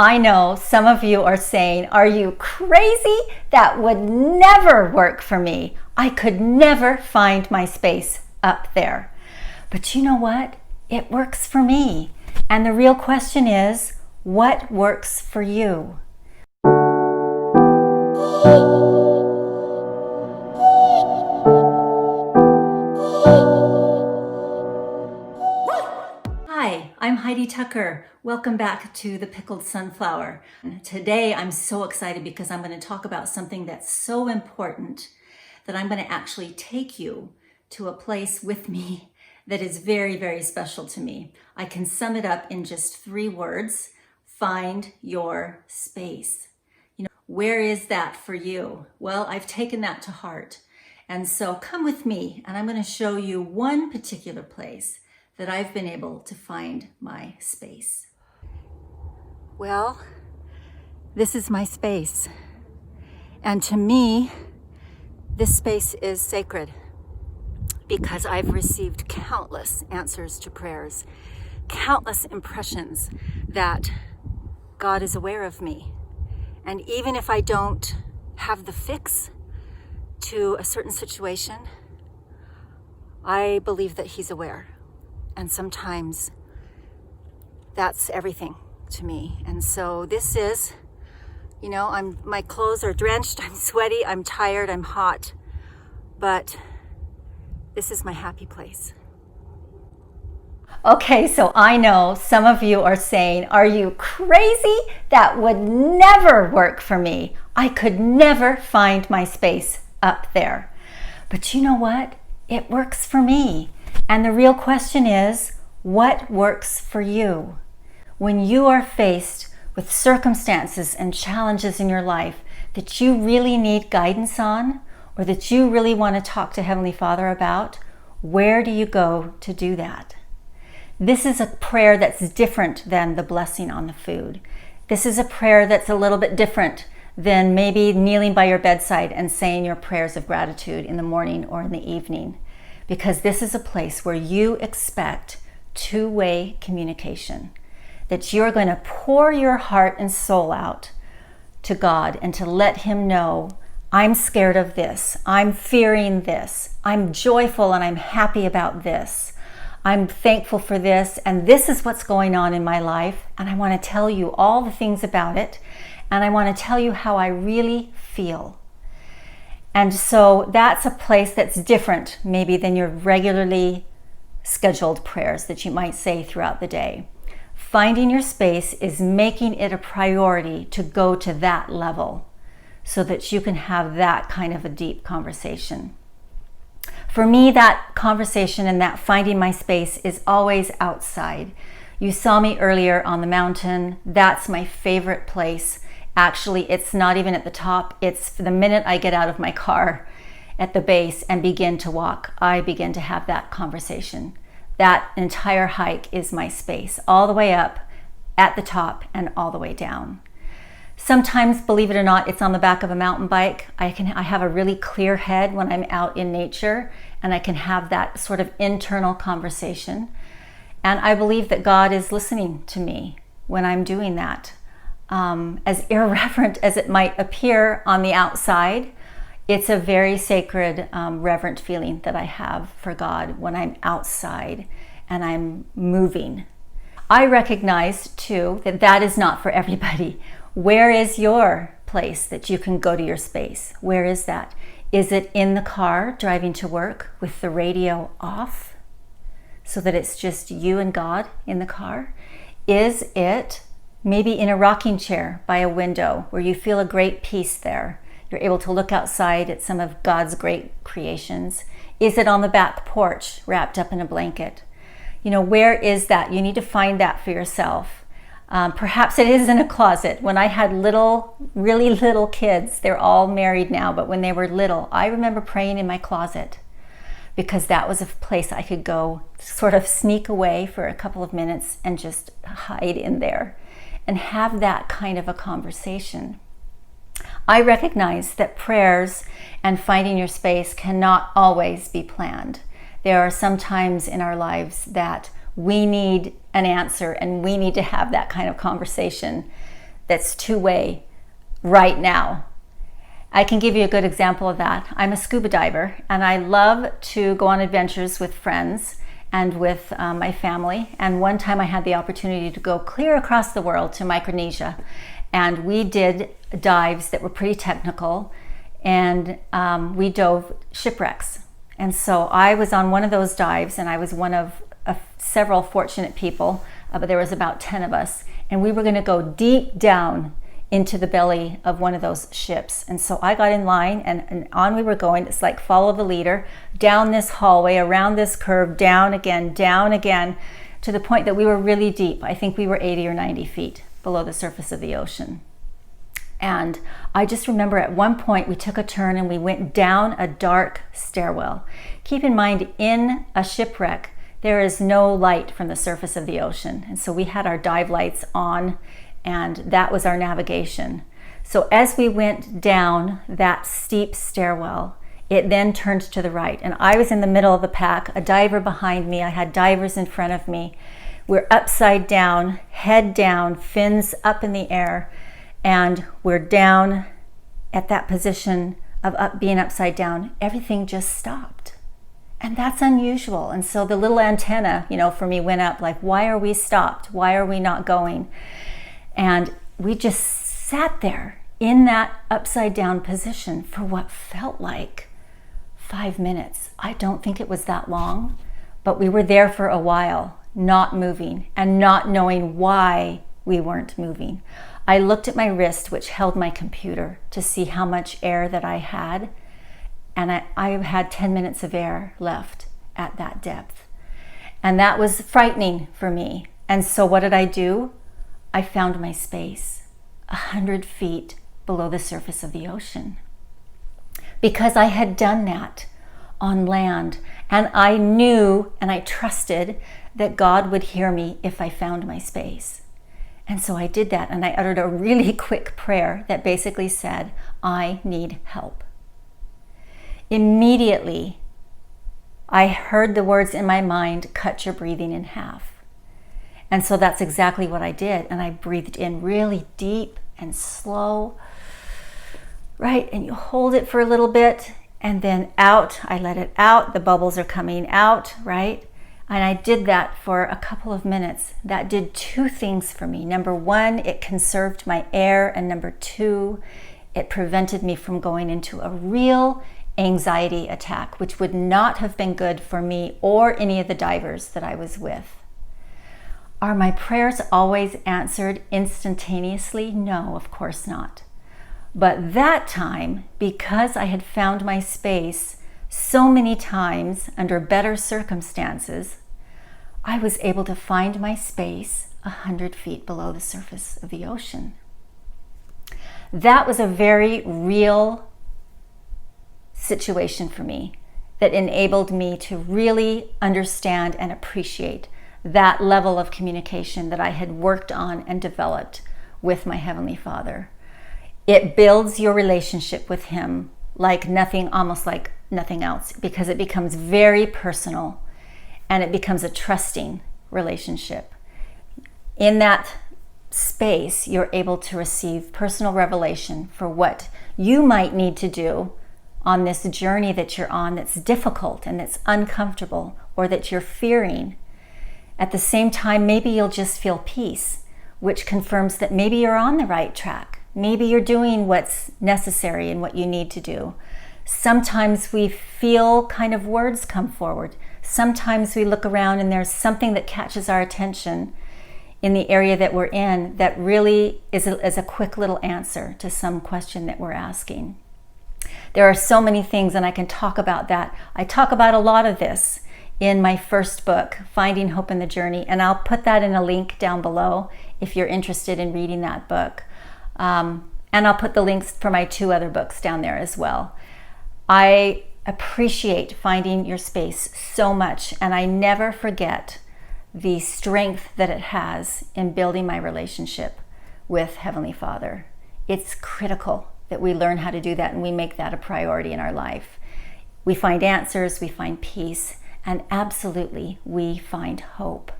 I know some of you are saying, are you crazy? That would never work for me. I could never find my space up there. But you know what? It works for me. And the real question is, what works for you? Hi, I'm Heidi Tucker. Welcome back to The Pickled Sunflower. Today I'm so excited because I'm going to talk about something that's so important that I'm going to actually take you to a place with me that is very, very special to me. I can sum it up in just 3 words: find your space. Where is that for you? Well, I've taken that to heart. And so come with me and I'm going to show you one particular place that I've been able to find my space. Well, this is my space. And to me, this space is sacred because I've received countless answers to prayers, countless impressions that God is aware of me. And even if I don't have the fix to a certain situation, I believe that He's aware. And sometimes that's everything to me. And so this is, my clothes are drenched, I'm sweaty, I'm tired, I'm hot, but this is my happy place. Okay, so I know some of you are saying, are you crazy? That would never work for me. I could never find my space up there. But you know what? It works for me. And the real question is, what works for you? When you are faced with circumstances and challenges in your life that you really need guidance on, or that you really want to talk to Heavenly Father about, where do you go to do that? This is a prayer that's different than the blessing on the food. This is a prayer that's a little bit different than maybe kneeling by your bedside and saying your prayers of gratitude in the morning or in the evening. Because this is a place where you expect two-way communication, that you're going to pour your heart and soul out to God and to let Him know, I'm scared of this, I'm fearing this, I'm joyful and I'm happy about this, I'm thankful for this, and this is what's going on in my life, and I want to tell you all the things about it, and I want to tell you how I really feel. And so that's a place that's different maybe than your regularly scheduled prayers that you might say throughout the day. Finding your space is making it a priority to go to that level so that you can have that kind of a deep conversation. For me, that conversation and that finding my space is always outside. You saw me earlier on the mountain. That's my favorite place. Actually, it's not even at the top. It's the minute I get out of my car at the base and begin to walk, I begin to have that conversation. That entire hike is my space, all the way up at the top and all the way down. Sometimes, believe it or not, it's on the back of a mountain bike. I have a really clear head when I'm out in nature, and I can have that sort of internal conversation. And I believe that God is listening to me when I'm doing that. As irreverent as it might appear on the outside, it's a very sacred, reverent feeling that I have for God when I'm outside and I'm moving. I recognize too that that is not for everybody. Where is your place that you can go to your space? Where is that? Is it in the car driving to work with the radio off so that it's just you and God in the car? Is it maybe in a rocking chair by a window where you feel a great peace there? You're able to look outside at some of God's great creations. Is it on the back porch wrapped up in a blanket? Where is that? You need to find that for yourself. Perhaps it is in a closet. When I had really little kids, they're all married now, but when they were little, I remember praying in my closet because that was a place I could go sort of sneak away for a couple of minutes and just hide in there and have that kind of a conversation. I recognize that prayers and finding your space cannot always be planned. There are some times in our lives that we need an answer and we need to have that kind of conversation that's two-way right now. I can give you a good example of that. I'm a scuba diver, and I love to go on adventures with friends and with my family. And one time I had the opportunity to go clear across the world to Micronesia, and we did dives that were pretty technical, and we dove shipwrecks. And so I was on one of those dives, and I was one of several fortunate people, but there was about 10 of us, and we were going to go deep down into the belly of one of those ships. And so I got in line, and on we were going. It's like follow the leader, down this hallway, around this curve, down again, to the point that we were really deep. I think we were 80 or 90 feet below the surface of the ocean. And I just remember at one point we took a turn and we went down a dark stairwell. Keep in mind, in a shipwreck, there is no light from the surface of the ocean. And so we had our dive lights on, and that was our navigation. So as we went down that steep stairwell, it then turned to the right. And I was in the middle of the pack, a diver behind me. I had divers in front of me. We're upside down, head down, fins up in the air. And we're down at that position of being upside down. Everything just stopped. And that's unusual. And so the little antenna, for me went up like, why are we stopped? Why are we not going? And we just sat there in that upside down position for what felt like 5 minutes. I don't think it was that long, but we were there for a while, not moving and not knowing why we weren't moving. I looked at my wrist, which held my computer, to see how much air that I had. And I had 10 minutes of air left at that depth. And that was frightening for me. And so what did I do? I found my space 100 feet below the surface of the ocean. Because I had done that on land, and I knew and I trusted that God would hear me if I found my space. And so I did that, and I uttered a really quick prayer that basically said, I need help. Immediately, I heard the words in my mind, cut your breathing in half. And so that's exactly what I did. And I breathed in really deep and slow, right? And you hold it for a little bit, and then out, I let it out. The bubbles are coming out, right? And I did that for a couple of minutes. That did two things for me. Number one, it conserved my air. And number two, it prevented me from going into a real anxiety attack, which would not have been good for me or any of the divers that I was with. Are my prayers always answered instantaneously? No, of course not. But that time, because I had found my space so many times under better circumstances, I was able to find my space 100 feet below the surface of the ocean. That was a very real situation for me that enabled me to really understand and appreciate that level of communication that I had worked on and developed with my Heavenly Father. It builds your relationship with Him almost like nothing else, because it becomes very personal and it becomes a trusting relationship. In that space, you're able to receive personal revelation for what you might need to do on this journey that you're on that's difficult and that's uncomfortable or that you're fearing. At the same time, maybe you'll just feel peace, which confirms that maybe you're on the right track. Maybe you're doing what's necessary and what you need to do. Sometimes we feel kind of words come forward. Sometimes we look around and there's something that catches our attention in the area that we're in that really is a quick little answer to some question that we're asking. There are so many things, and I can talk about that. I talk about a lot of this in my first book, Finding Hope in the Journey, and I'll put that in a link down below if you're interested in reading that book. And I'll put the links for my 2 other books down there as well. I appreciate finding your space so much, and I never forget the strength that it has in building my relationship with Heavenly Father. It's critical that we learn how to do that and we make that a priority in our life. We find answers, we find peace, and absolutely we find hope.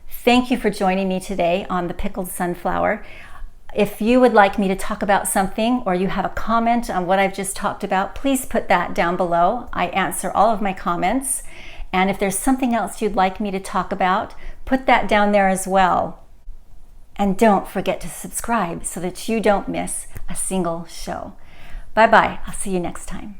Thank you for joining me today on The Pickled Sunflower. If you would like me to talk about something or you have a comment on what I've just talked about, please put that down below. I answer all of my comments. And if there's something else you'd like me to talk about, put that down there as well. And don't forget to subscribe so that you don't miss a single show. Bye-bye. I'll see you next time.